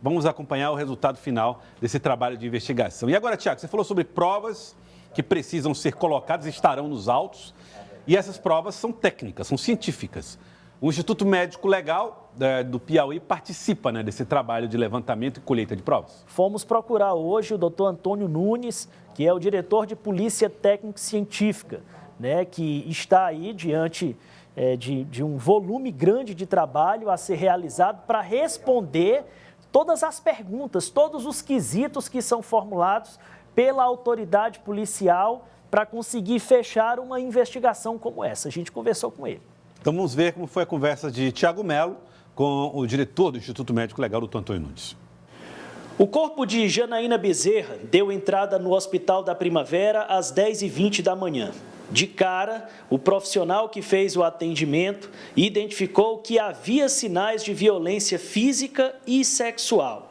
Vamos acompanhar o resultado final desse trabalho de investigação. E agora, Tiago, você falou sobre provas que precisam ser colocadas, estarão nos autos, e essas provas são técnicas, são científicas. O Instituto Médico Legal do Piauí participa, né, desse trabalho de levantamento e colheita de provas. Fomos procurar hoje o doutor Antônio Nunes, que é o diretor de Polícia Técnico-Científica, né, que está aí diante de um volume grande de trabalho a ser realizado para responder todas as perguntas, todos os quesitos que são formulados pela autoridade policial para conseguir fechar uma investigação como essa. A gente conversou com ele. Então vamos ver como foi a conversa de Tiago Melo com o diretor do Instituto Médico Legal, doutor Antônio Nunes. O corpo de Janaína Bezerra deu entrada no Hospital da Primavera às 10h20 da manhã. De cara, o profissional que fez o atendimento identificou que havia sinais de violência física e sexual.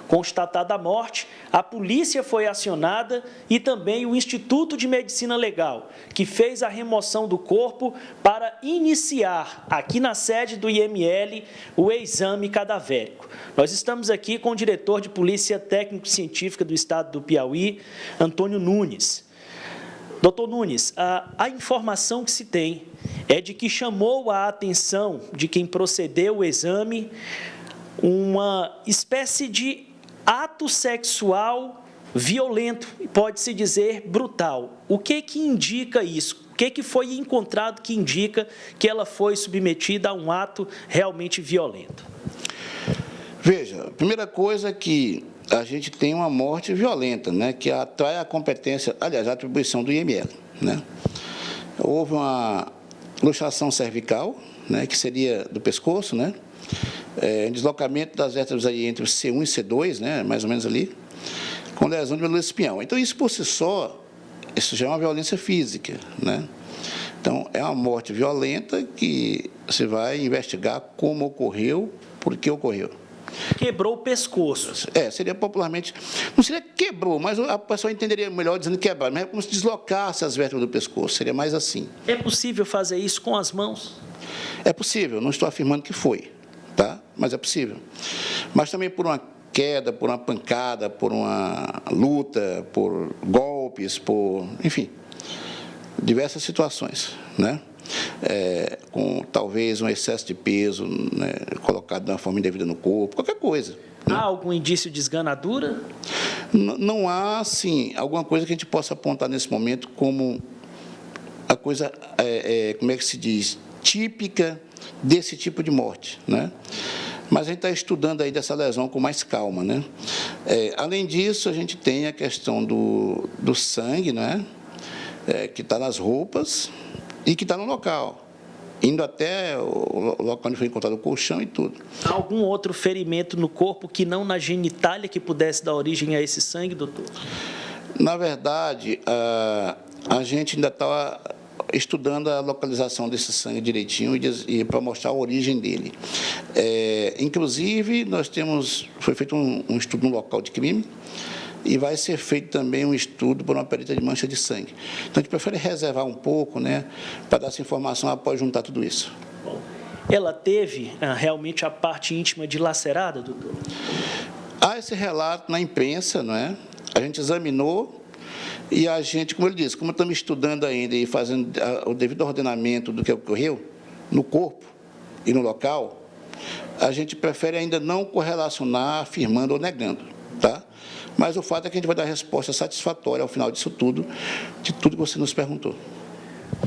Constatada a morte, a polícia foi acionada e também o Instituto de Medicina Legal, que fez a remoção do corpo para iniciar, aqui na sede do IML, o exame cadavérico. Nós estamos aqui com o diretor de Polícia Técnico-Científica do Estado do Piauí, Antônio Nunes. Doutor Nunes, a informação que se tem é de que chamou a atenção de quem procedeu o exame uma espécie de ato sexual violento, pode-se dizer brutal. O que indica isso? O que foi encontrado que indica que ela foi submetida a um ato realmente violento? Veja, a primeira coisa é que a gente tem uma morte violenta, né, que atrai a competência, aliás, a atribuição do IML. Né? Houve uma luxação cervical, né, que seria do pescoço, né? Deslocamento das vértebras aí entre o C1 e C2, né, mais ou menos ali, com lesão de medula espinhal. Então, isso por si só, isso já é uma violência física, né? Então, é uma morte violenta que você vai investigar como ocorreu, por que ocorreu. Quebrou o pescoço. Seria popularmente, não seria quebrou, mas a pessoa entenderia melhor dizendo quebrar, mas é como se deslocasse as vértebras do pescoço, seria mais assim. É possível fazer isso com as mãos? É possível, não estou afirmando que foi, tá? Mas é possível. Mas também por uma queda, por uma pancada, por uma luta, por golpes, por, enfim, diversas situações, né? Com talvez um excesso de peso, né, colocado de uma forma indevida no corpo, qualquer coisa. Há algum indício de esganadura? Não há, sim, alguma coisa que a gente possa apontar nesse momento como a coisa, como é que se diz, típica desse tipo de morte, né? Mas a gente está estudando aí dessa lesão com mais calma, né? Além disso, a gente tem a questão do sangue, né? Que está nas roupas e que está no local, indo até o local onde foi encontrado o colchão e tudo. Há algum outro ferimento no corpo que não na genitália que pudesse dar origem a esse sangue, doutor? Na verdade, a gente ainda está estudando a localização desse sangue direitinho e para mostrar a origem dele. Inclusive, foi feito um estudo no local de crime, e vai ser feito também um estudo por uma perita de mancha de sangue. Então, a gente prefere reservar um pouco, né, para dar essa informação após juntar tudo isso. Ela teve realmente a parte íntima dilacerada, doutor? Há esse relato na imprensa, não é? A gente examinou e a gente, como ele disse, como estamos estudando ainda e fazendo o devido ordenamento do que ocorreu no corpo e no local, a gente prefere ainda não correlacionar, afirmando ou negando, tá? Mas o fato é que a gente vai dar resposta satisfatória ao final disso tudo, de tudo que você nos perguntou.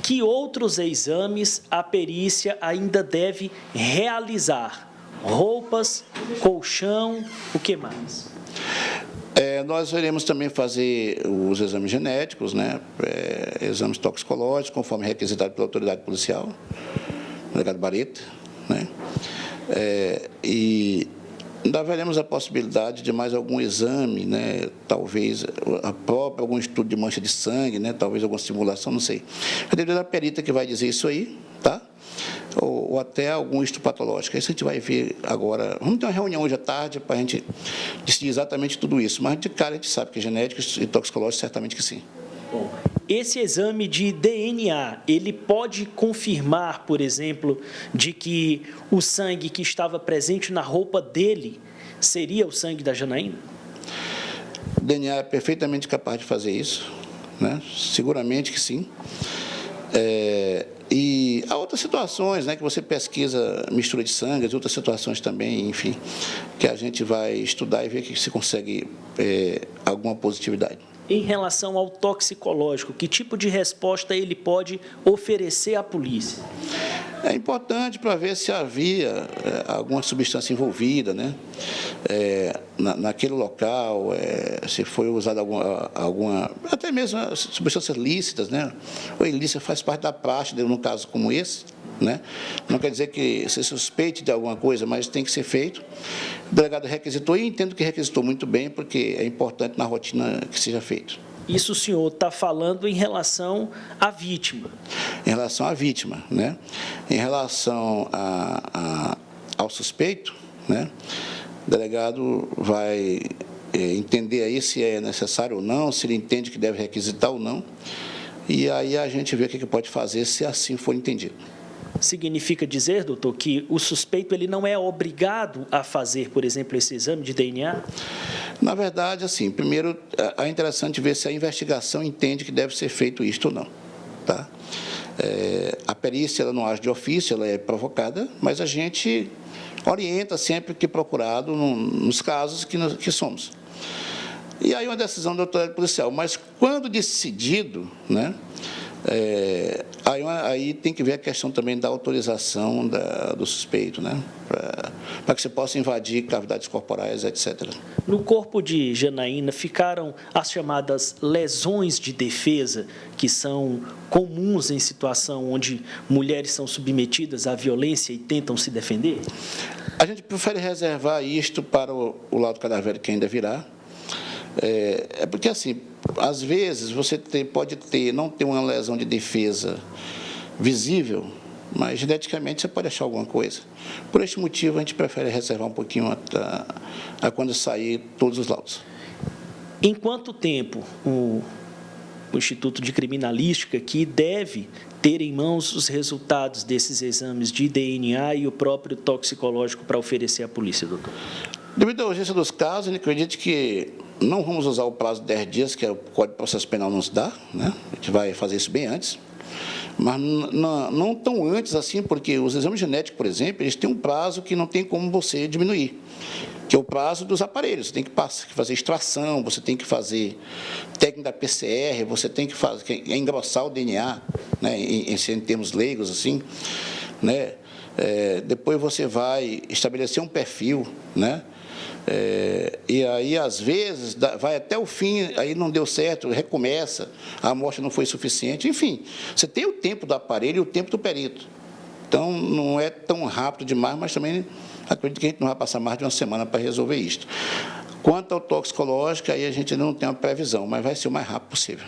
Que outros exames a perícia ainda deve realizar? Roupas, colchão, o que mais? Nós iremos também fazer os exames genéticos, né? Exames toxicológicos, conforme requisitado pela autoridade policial, o delegado Bareta, né? E ainda veremos a possibilidade de mais algum exame, né? Talvez algum estudo de mancha de sangue, né? Talvez alguma simulação, não sei. É devido à perita que vai dizer isso aí, tá? Ou até algum estudo patológico. Isso a gente vai ver agora. Vamos ter uma reunião hoje à tarde para a gente decidir exatamente tudo isso. Mas de cara a gente sabe que genéticos e toxicológicos certamente que sim. Bom, esse exame de DNA, ele pode confirmar, por exemplo, de que o sangue que estava presente na roupa dele seria o sangue da Janaína? O DNA é perfeitamente capaz de fazer isso, né? Seguramente que sim. E há outras situações, né, que você pesquisa mistura de sangue, outras situações também, enfim, que a gente vai estudar e ver que se consegue alguma positividade. Em relação ao toxicológico, que tipo de resposta ele pode oferecer à polícia? É importante para ver se havia alguma substância envolvida, né? Naquele local, se foi usada alguma, até mesmo substâncias lícitas, né? Ou ilícita faz parte da praxe, num caso como esse, né? Não quer dizer que se suspeite de alguma coisa, mas tem que ser feito. O delegado requisitou e entendo que requisitou muito bem, porque é importante na rotina que seja feito. Isso o senhor está falando em relação à vítima? Em relação à vítima, né? Em relação ao suspeito, né? O delegado vai entender aí se é necessário ou não, se ele entende que deve requisitar ou não, e aí a gente vê o que pode fazer se assim for entendido. Significa dizer, doutor, que o suspeito ele não é obrigado a fazer, por exemplo, esse exame de DNA? Na verdade, assim, primeiro é interessante ver se a investigação entende que deve ser feito isto ou não, tá? A perícia ela não age de ofício, ela é provocada, mas a gente orienta sempre que procurado nos casos que somos. E aí uma decisão da autoridade policial, mas quando decidido, né? Aí tem que ver a questão também da autorização do suspeito, né? Para que você possa invadir cavidades corporais, etc. No corpo de Janaína ficaram as chamadas lesões de defesa, que são comuns em situação onde mulheres são submetidas à violência e tentam se defender? A gente prefere reservar isto para o laudo cadavérico que ainda virá. Porque, assim, às vezes você pode não ter uma lesão de defesa visível, mas geneticamente você pode achar alguma coisa. Por este motivo, a gente prefere reservar um pouquinho a quando sair todos os laudos. Em quanto tempo o Instituto de Criminalística que deve ter em mãos os resultados desses exames de DNA e o próprio toxicológico para oferecer à polícia, doutor? Devido à urgência dos casos, eu acredito que não vamos usar o prazo de 10 dias, que o Código de Processo Penal nos dá, né? A gente vai fazer isso bem antes, mas não tão antes assim, porque os exames genéticos, por exemplo, eles têm um prazo que não tem como você diminuir, que é o prazo dos aparelhos. Você tem que fazer extração, você tem que fazer técnica da PCR, você tem que engrossar o DNA, né? em termos leigos, assim, né? Depois você vai estabelecer um perfil, né? E aí, às vezes, vai até o fim, aí não deu certo, recomeça, a amostra não foi suficiente, enfim, você tem o tempo do aparelho e o tempo do perito. Então, não é tão rápido demais, mas também acredito que a gente não vai passar mais de uma semana para resolver isto. Quanto ao toxicológico, aí a gente não tem uma previsão, mas vai ser o mais rápido possível.